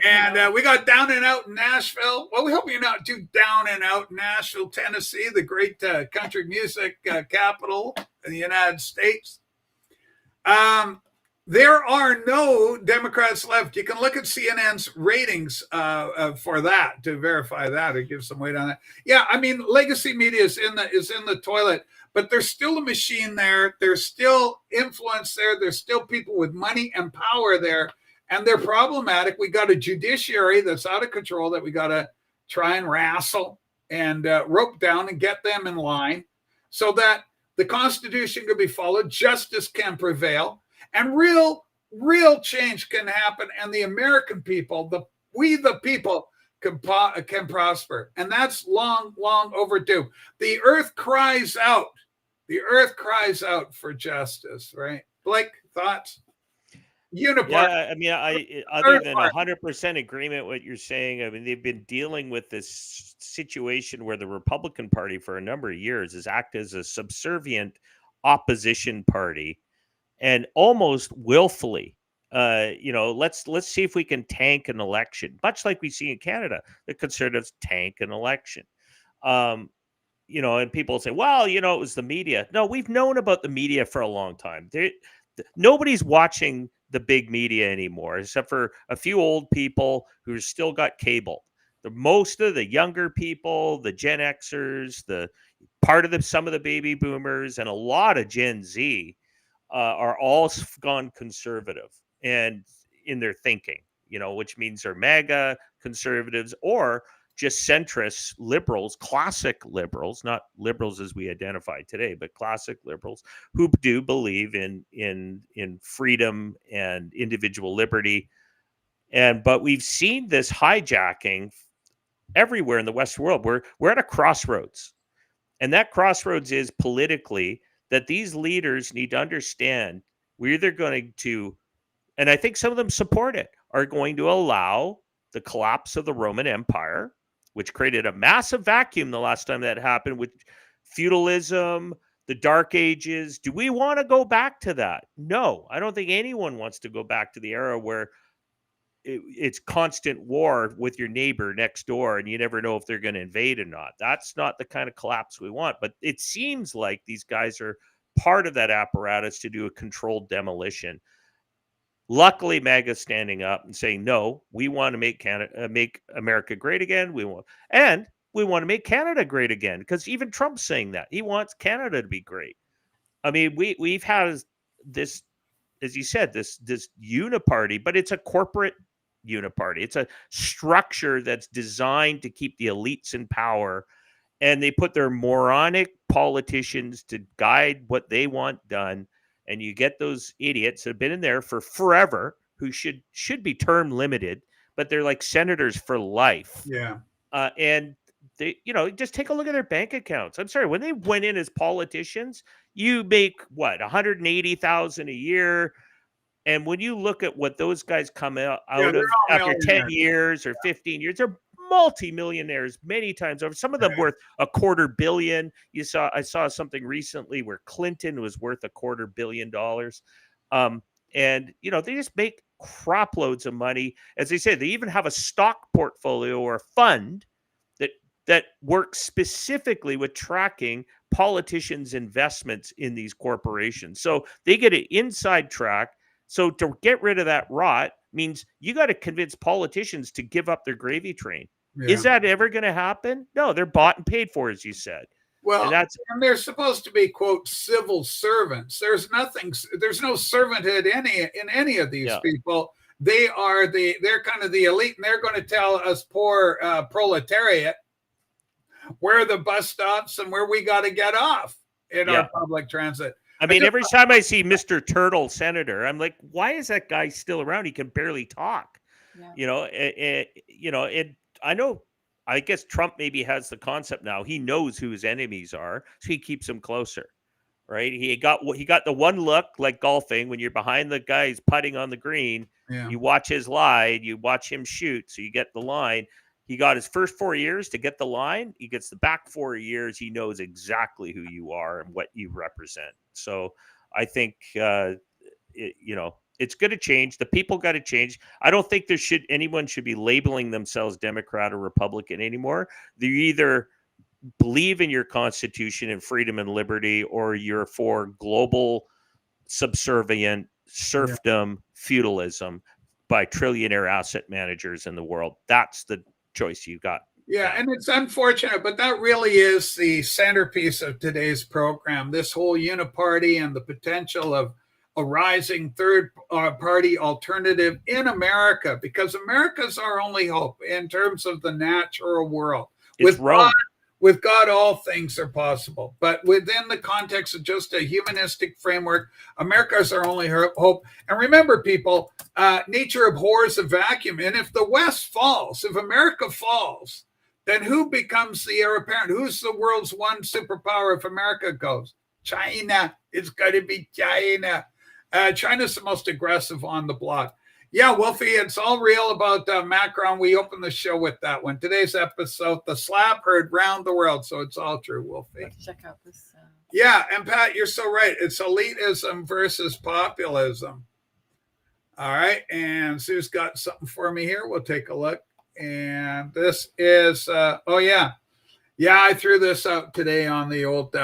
And we got Down and Out in Nashville. Well, we hope you're not too down and out in Nashville, Tennessee, the great country music capital in the United States. There are no Democrats left. You can look at CNN's ratings for that to verify that or give some weight on that. Yeah, I mean, legacy media is in the toilet, but there's still a machine there. There's still influence there. There's still people with money and power there, and they're problematic. We got a judiciary that's out of control that we got to try and wrestle and rope down and get them in line so that the Constitution can be followed, justice can prevail, and real change can happen, and the American people, we the people, can prosper. And that's long overdue. The earth cries out. The earth cries out for justice, right? Blake, thoughts? Unipart. Yeah, I mean, other than 100% agreement with what you're saying, I mean, they've been dealing with this situation where the Republican Party for a number of years has acted as a subservient opposition party, and almost willfully, let's see if we can tank an election, much like we see in Canada. The Conservatives tank an election. And people say, well, it was the media. No, we've known about the media for a long time. Nobody's watching the big media anymore, except for a few old people who still got cable. Most of the younger people, the Gen Xers, some of the baby boomers, and a lot of Gen Z are all gone conservative and in their thinking, which means they're MAGA conservatives or just centrist liberals, classic liberals, not liberals as we identify today, but classic liberals who do believe in freedom and individual liberty. But we've seen this hijacking everywhere in the Western world. We're at a crossroads, and that crossroads is politically that these leaders need to understand we're either going to, and I think some of them support it, are going to allow the collapse of the Roman Empire, which created a massive vacuum the last time that happened with feudalism, the Dark Ages. Do we want to go back to that? No, I don't think anyone wants to go back to the era where it's constant war with your neighbor next door and you never know if they're going to invade or not. That's not the kind of collapse we want. But it seems like these guys are part of that apparatus to do a controlled demolition. Luckily, MAGA's standing up and saying, no, we want to make America great again. We want to make Canada great again, because even Trump's saying that. He wants Canada to be great. I mean, we've had this, as you said, this uniparty, but it's a corporate uniparty. It's a structure that's designed to keep the elites in power, and they put their moronic politicians to guide what they want done. And you get those idiots that have been in there for forever who should be term limited, but they're like senators for life. Yeah. And they, just take a look at their bank accounts. I'm sorry, when they went in as politicians, you make what, 180,000 a year. And when you look at what those guys come out of after 10 years or 15 years, they're multi-millionaires many times over. Some of them worth $250 million. I saw something recently where Clinton was worth $250 million. And they just make crop loads of money. As they say, they even have a stock portfolio or a fund that works specifically with tracking politicians' investments in these corporations. So they get an inside track. So to get rid of that rot means you got to convince politicians to give up their gravy train. Yeah. Is that ever going to happen? No, they're bought and paid for, as you said. Well, and they're supposed to be, quote, civil servants. There's no servanthood in any of these people. They're kind of the elite, and they're going to tell us poor proletariat where the bus stops and where we got to get off in our public transit. I mean, every time I see Mr. Turtle Senator, I'm like, why is that guy still around? He can barely talk. Yeah. I guess Trump maybe has the concept now. He knows who his enemies are, so he keeps them closer. right? He got the one look like golfing when you're behind the guys putting on the green. Yeah. You watch his lie, you watch him shoot, so you get the line. He got his first 4 years to get the line. He gets the back 4 years. He knows exactly who you are and what you represent. So I think it's going to change. The people got to change. I don't think anyone should be labeling themselves Democrat or Republican anymore. They either believe in your Constitution and freedom and liberty, or you're for global subservient serfdom, feudalism by trillionaire asset managers in the world. That's the choice you got. Yeah, and it's unfortunate, but that really is the centerpiece of today's program. This whole uniparty and the potential of a rising third party alternative in America, because America's our only hope in terms of the natural world. With God, all things are possible. But within the context of just a humanistic framework, America is our only hope. And remember, people, nature abhors a vacuum. And if the West falls, if America falls, then who becomes the heir apparent? Who's the world's one superpower if America goes? China. It's got to be China. China's the most aggressive on the block. Yeah, Wolfie, it's all real about Macron. We opened the show with that one. Today's episode, the slap heard round the world. So it's all true, Wolfie. Let's check out this. Yeah, and Pat, you're so right. It's elitism versus populism. All right, and Sue's got something for me here. We'll take a look. And this is, I threw this out today on the old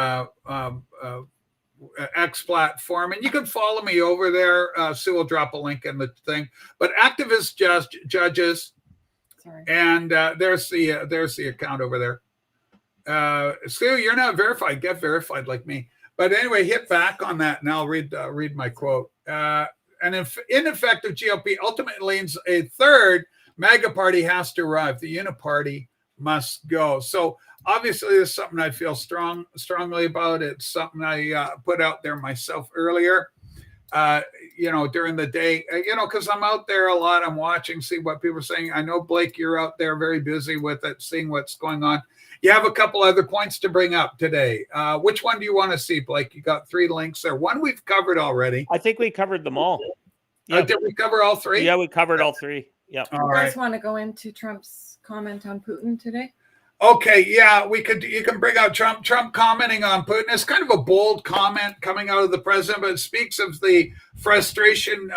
X platform, and you can follow me over there. Sue will drop a link in the thing. But activist judges, and there's the account over there. Sue, you're not verified. Get verified like me. But anyway, hit back on that, and I'll read my quote. An ineffective GOP ultimately leads a third MAGA party has to arrive. The uniparty must go. So obviously, this is something I feel strongly about. It's something I put out there myself earlier, during the day, because I'm out there a lot. I'm watching, see what people are saying. I know, Blake, you're out there very busy with it, seeing what's going on. You have a couple other points to bring up today. Which one do you want to see, Blake? You got 3 links there. One we've covered already. I think we covered them all. Yeah. Did we cover all 3? Yeah, we covered all 3. Yeah. You guys want to go into Trump's comment on Putin today? Okay, yeah, you can bring out Trump commenting on Putin. It's kind of a bold comment coming out of the president, but it speaks of the frustration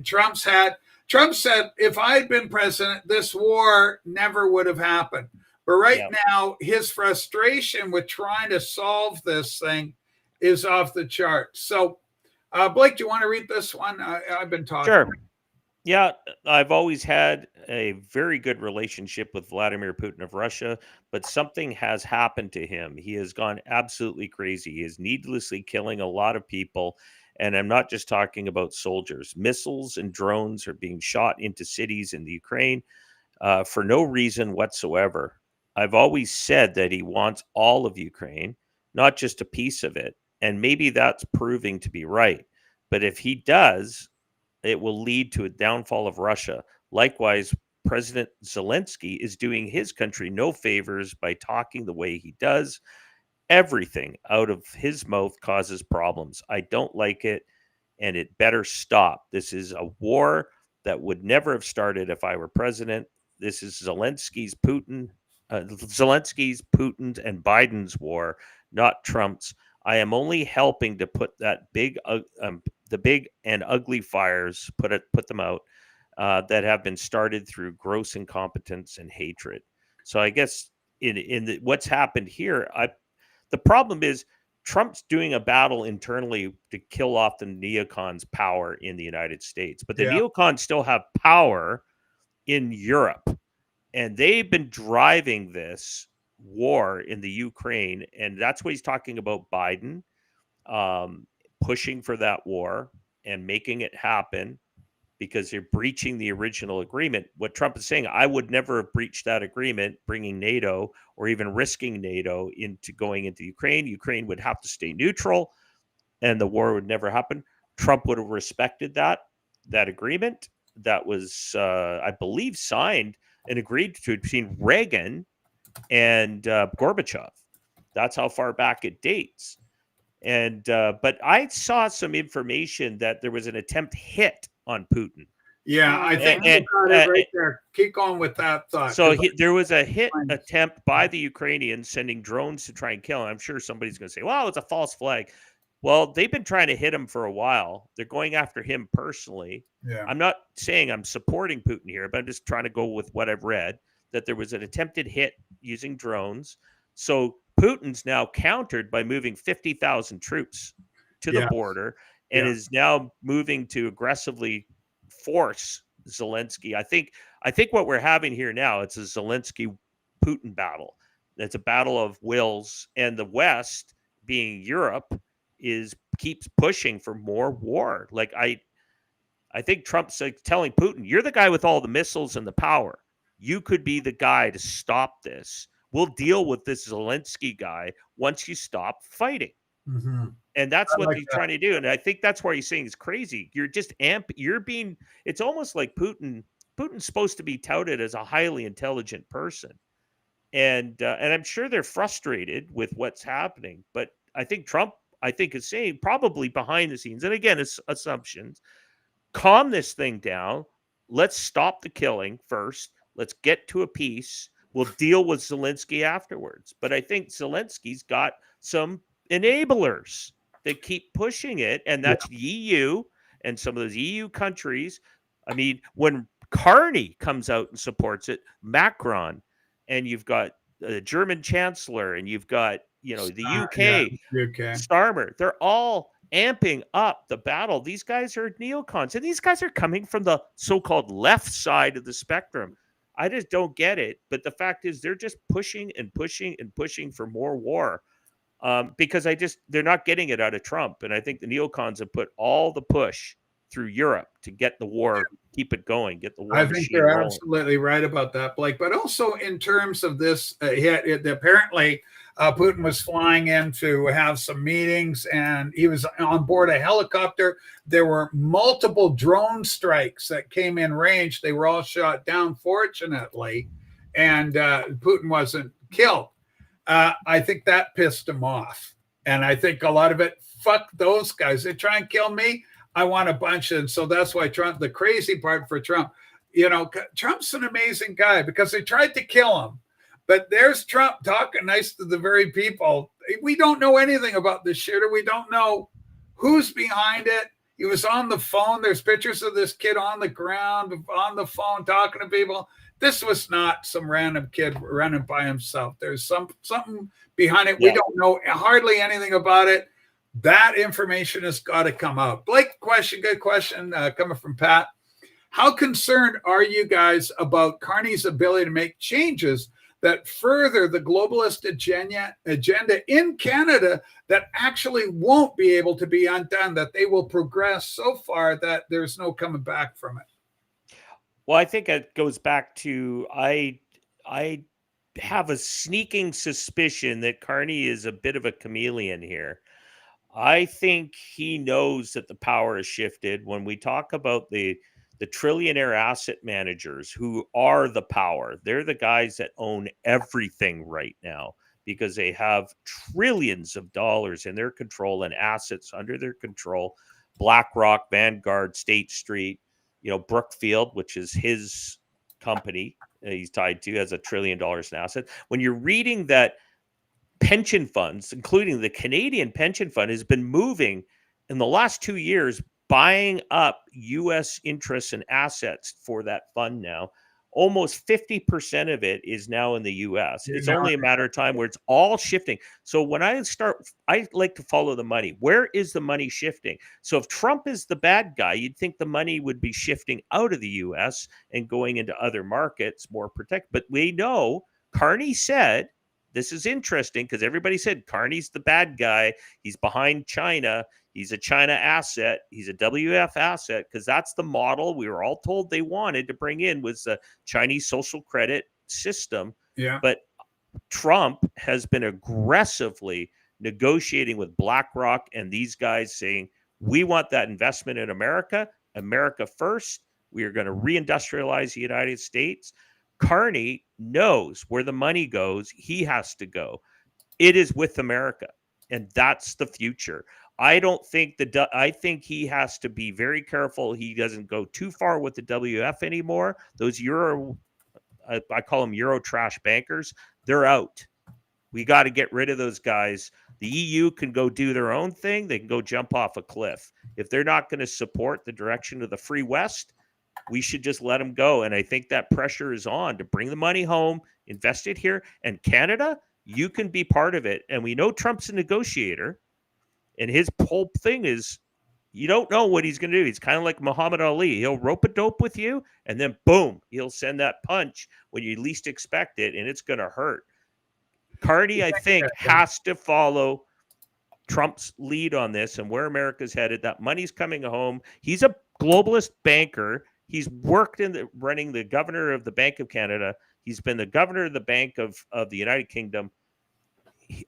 Trump's had. Trump said, if I had been president, this war never would have happened. But right now, his frustration with trying to solve this thing is off the charts. So, Blake, do you want to read this one? I've been talking. Sure. Yeah, I've always had a very good relationship with Vladimir Putin of Russia, but something has happened to him. He has gone absolutely crazy. He is needlessly killing a lot of people. And I'm not just talking about soldiers. Missiles and drones are being shot into cities in the Ukraine for no reason whatsoever. I've always said that he wants all of Ukraine, not just a piece of it. And maybe that's proving to be right. But if he does, it will lead to a downfall of Russia. Likewise, President Zelensky is doing his country no favors by talking the way he does. Everything out of his mouth causes problems. I don't like it, and it better stop. This is a war that would never have started if I were president. This is Zelensky's, Putin's, and Biden's war, not Trump's. I am only helping to put that the big and ugly fires, put them out, that have been started through gross incompetence and hatred. So I guess what's happened here, the problem is Trump's doing a battle internally to kill off the neocons' power in the United States, but the neocons still have power in Europe, and they've been driving this war in the Ukraine, and that's what he's talking about. Biden pushing for that war and making it happen because they're breaching the original agreement. What Trump is saying, I would never have breached that agreement, bringing NATO or even risking NATO into going into Ukraine. Ukraine would have to stay neutral and the war would never happen. Trump would have respected that agreement that was, I believe, signed and agreed to between Reagan and Gorbachev. That's how far back it dates. And but I saw some information that there was an attempt hit on Putin. Yeah, I think And- you got it right there. Keep going with that thought. So 'cause there was a hit Fine. attempt by the Ukrainians sending drones to try and kill him. I'm sure somebody's going to say, well, it's a false flag. Well, they've been trying to hit him for a while. They're going after him personally. yeah, I'm not saying I'm supporting Putin here, but I'm just trying to go with what I've read, that there was an attempted hit using drones. So Putin's now countered by moving 50,000 troops to the Yes. border and Yeah. is now moving to aggressively force Zelensky. I think what we're having here now, it's a Zelensky Putin battle. It's a battle of wills, and the West, being Europe, keeps pushing for more war. Like I think Trump's like telling Putin, you're the guy with all the missiles and the power. You could be the guy to stop this. We'll deal with this Zelensky guy once you stop fighting. Mhm. And that's I what like he's that. trying to do. And I think that's why he's saying it's crazy. You're just it's almost like Putin's supposed to be touted as a highly intelligent person. And I'm sure they're frustrated with what's happening. But I think Trump, is saying probably behind the scenes, and again, it's assumptions, calm this thing down. Let's stop the killing first. Let's get to a peace. We'll deal with Zelensky afterwards. But I think Zelensky's got some enablers that keep pushing it, and that's the EU and some of those EU countries. I mean, when Carney comes out and supports it, Macron, and you've got the German Chancellor, and you've got the UK, UK. Starmer, they're all amping up the battle. These guys are neocons, and these guys are coming from the so-called left side of the spectrum. I just don't get it. But the fact is, they're just pushing and pushing and pushing for more war, because they're not getting it out of Trump. And I think the neocons have put all the push through Europe to get the war, keep it going, get the war I think machine you're rolling. absolutely right about that, Blake. But also in terms of this, apparently Putin was flying in to have some meetings, and he was on board a helicopter. There were multiple drone strikes that came in range. They were all shot down, fortunately, and Putin wasn't killed. I think that pissed him off. And I think a lot of it, fuck those guys. They try and kill me. I want a bunch. And so that's why Trump, the crazy part for Trump, Trump's an amazing guy because they tried to kill him. But there's Trump talking nice to the very people. We don't know anything about this shooter. We don't know who's behind it. He was on the phone. There's pictures of this kid on the ground, on the phone, talking to people. This was not some random kid running by himself. There's something behind it. Yeah. We don't know hardly anything about it. That information has got to come out. Blake, good question coming from Pat. How concerned are you guys about Carney's ability to make changes that further the globalist agenda in Canada that actually won't be able to be undone, that they will progress so far that there's no coming back from it? Well, I think it goes back to I have a sneaking suspicion that Carney is a bit of a chameleon here. I think he knows that the power has shifted. When we talk about the trillionaire asset managers who are the power, they're the guys that own everything right now because they have trillions of dollars in their control and assets under their control. BlackRock, Vanguard, State Street, Brookfield, which is his company he's tied to, has $1 trillion in assets. When you're reading that pension funds, including the Canadian pension fund, has been moving in the last 2 years, buying up U.S. interests and assets for that fund now. Almost 50% of it is now in the U.S. It's only a matter of time where it's all shifting. So when I like to follow the money. Where is the money shifting? So if Trump is the bad guy, you'd think the money would be shifting out of the U.S. and going into other markets, more protected. But we know, Carney said, this is interesting because everybody said Carney's the bad guy. He's behind China. He's a China asset. He's a WF asset because that's the model we were all told they wanted to bring in, was the Chinese social credit system. Yeah. But Trump has been aggressively negotiating with BlackRock and these guys saying, we want that investment in America, America first. We are going to reindustrialize the United States. Carney knows where the money goes. He has to go. It is with America. and that's the future. I don't think I think he has to be very careful he doesn't go too far with the WF anymore. Those I call them Euro trash bankers, they're out. We got to get rid of those guys. The EU can go do their own thing. They can go jump off a cliff. If they're not going to support the direction of the free West, we should just let them go. And I think that pressure is on to bring the money home, invest it here. And Canada, you can be part of it. And we know Trump's a negotiator. And his whole thing is, you don't know what he's going to do. He's kind of like Muhammad Ali. He'll rope a dope with you, and then boom, he'll send that punch when you least expect it, and it's going to hurt. Carney, I think, has to follow Trump's lead on this and where America's headed. That money's coming home. He's a globalist banker. He's worked in running the governor of the Bank of Canada. He's been the governor of the Bank of the United Kingdom,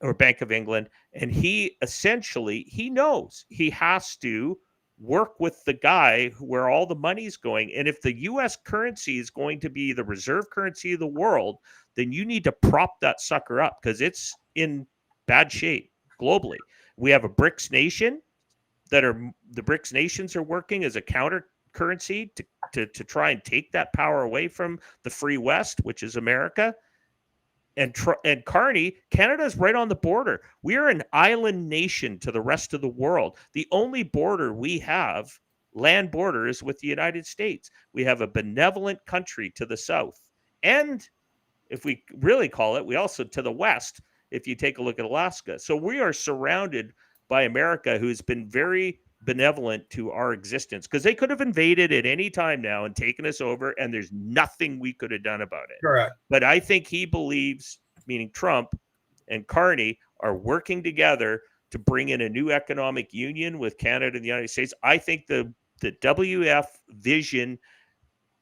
or Bank of England, and he knows he has to work with the guy where all the money's going. And if the U.S. currency is going to be the reserve currency of the world, then you need to prop that sucker up because it's in bad shape globally. We have a BRICS nation the BRICS nations are working as a counter currency to try and take that power away from the free West, which is America. And Carney, Canada's right on the border. We are an island nation to the rest of the world. The only border we have, land border, is with the United States. We have a benevolent country to the south. And if we really call it, we also to the west, if you take a look at Alaska. So we are surrounded by America, who's been very benevolent to our existence, because they could have invaded at any time now and taken us over, and there's nothing we could have done about it. Correct. But I think he believes, meaning Trump and Carney, are working together to bring in a new economic union with Canada and the United States. I think the WF vision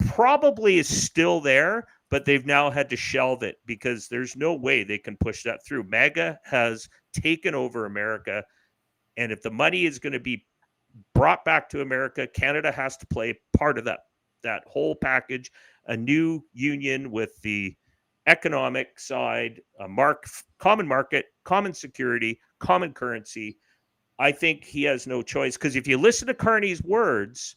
probably is still there, but they've now had to shelve it because there's no way they can push that through. MAGA has taken over America, and if the money is going to be brought back to America, Canada has to play part of that whole package. A new union with the economic side, common market, common security, common currency. I think he has no choice, because if you listen to Carney's words,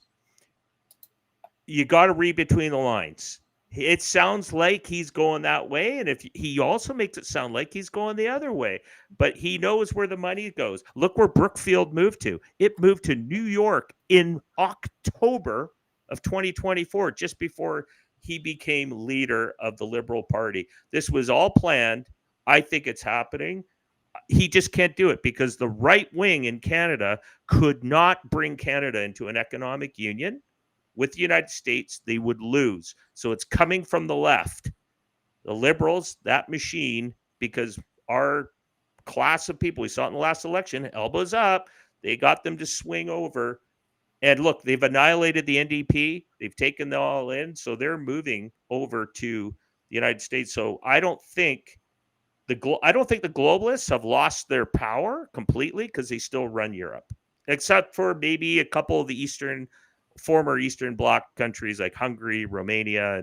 you got to read between the lines. It sounds like he's going that way, and if he also makes it sound like he's going the other way, but he knows where the money goes. Look where Brookfield moved to. It moved to New York in October of 2024, just before he became leader of the Liberal Party. This was all planned. I think it's happening. He just can't do it because the right wing in Canada could not bring Canada into an economic union with the United States. They would lose. So it's coming from the left. The Liberals, that machine, because our class of people, we saw it in the last election, elbows up, they got them to swing over. And look, they've annihilated the NDP. They've taken them all in. So they're moving over to the United States. So I don't think the globalists have lost their power completely, because they still run Europe, except for maybe a couple of the former Eastern Bloc countries like Hungary, Romania,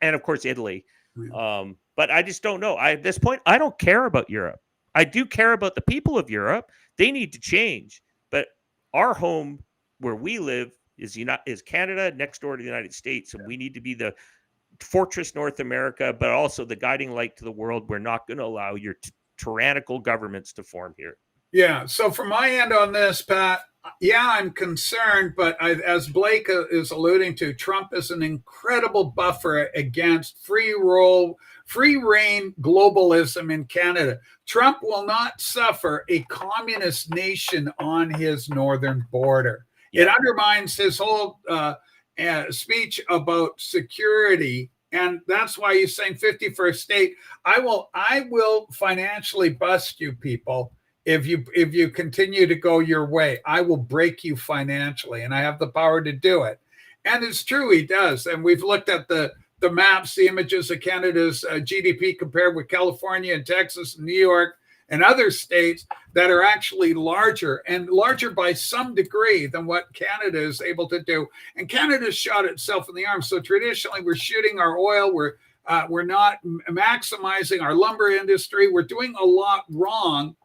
and of course Italy. But I just don't know. At this point, I don't care about Europe. I do care about the people of Europe. They need to change. But our home, where we live, is Canada, next door to the United States, and we need to be the fortress North America, but also the guiding light to the world. We're not going to allow your tyrannical governments to form here. Yeah. So from my end on this, Pat, I'm concerned, but as Blake is alluding to, Trump is an incredible buffer against free reign globalism in Canada. Trump will not suffer a communist nation on his northern border. Yeah. It undermines his whole speech about security. And that's why he's saying 51st state. I will financially bust you people. If you continue to go your way, I will break you financially, and I have the power to do it. And it's true, he does. And we've looked at the maps, the images of Canada's GDP compared with California and Texas and New York and other states that are actually larger, and larger by some degree than what Canada is able to do. And Canada's shot itself in the arm. So traditionally, we're shooting our oil. We're not maximizing our lumber industry. We're doing a lot wrong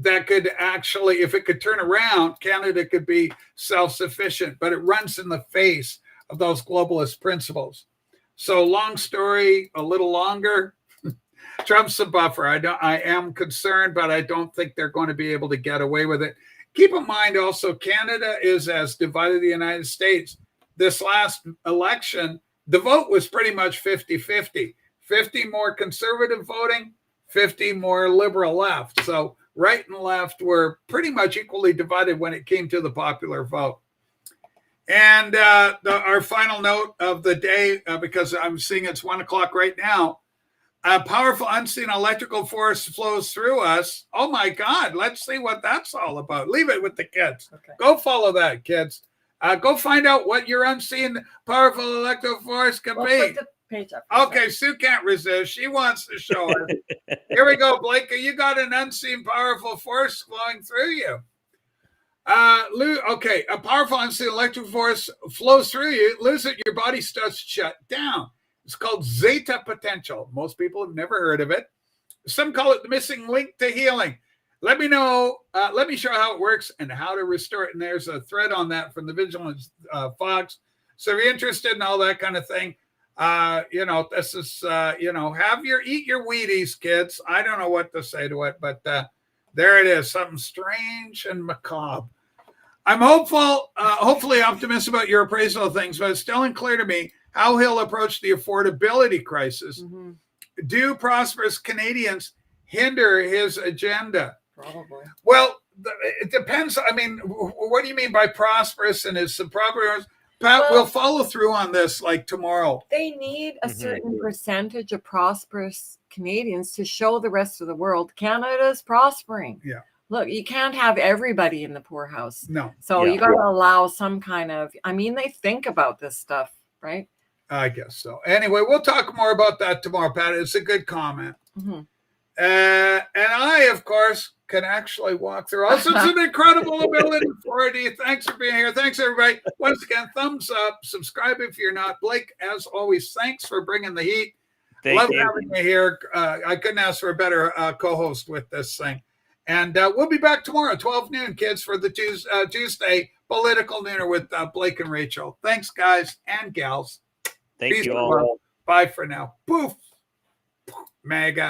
that could actually, if it could turn around, Canada could be self-sufficient, but it runs in the face of those globalist principles. So long story, a little longer. Trump's the buffer. I am concerned, but I don't think they're going to be able to get away with it. Keep in mind also, Canada is as divided as the United States. This last election, the vote was pretty much 50-50. 50 more conservative voting, 50 more liberal left. So right and left were pretty much equally divided when it came to the popular vote. And our final note of the day, because I'm seeing it's 1 o'clock right now, a powerful unseen electrical force flows through us. Oh my God, let's see what that's all about. Leave it with the kids. Okay. Go follow that, kids. Go find out what your unseen powerful electrical force can Well, be. put the page up. for a Okay, Sue can't resist. She wants to show us. Here we go, Blake. You got an unseen powerful force flowing through you. Okay, a powerful unseen electric force flows through you. Lose it, your body starts to shut down. It's called zeta potential. Most people have never heard of it. Some call it the missing link to healing. Let me know. Let me show how it works and how to restore it. And there's a thread on that from the Vigilance Fox. So if you're interested in all that kind of thing, this is, eat your Wheaties, kids. I don't know what to say to it, but there it is. Something strange and macabre. I'm hopefully optimistic about your appraisal of things, but it's still unclear to me how he'll approach the affordability crisis. Mm-hmm. Do prosperous Canadians hinder his agenda? Probably. Well, it depends. I mean, what do you mean by prosperous and is some proper? Pat, we'll follow through on this like tomorrow. They need a certain percentage of prosperous Canadians to show the rest of the world Canada's prospering. Yeah. Look, you can't have everybody in the poorhouse. No. So Yeah. you got to allow some kind of, they think about this stuff, right? I guess so. Anyway, we'll talk more about that tomorrow, Pat. It's a good comment. Mm-hmm. And I, of course, can actually walk through. Also, it's an incredible ability for it. Thanks for being here. Thanks, everybody. Once again, thumbs up. Subscribe if you're not. Blake, as always, thanks for bringing the heat. Love having you here. I couldn't ask for a better co-host with this thing. And we'll be back tomorrow, 12 noon, kids, for the Tuesday Political Nooner with Blake and Rachel. Thanks, guys and gals. Thank Peace you and all. love. Bye for now. Poof. MAGA.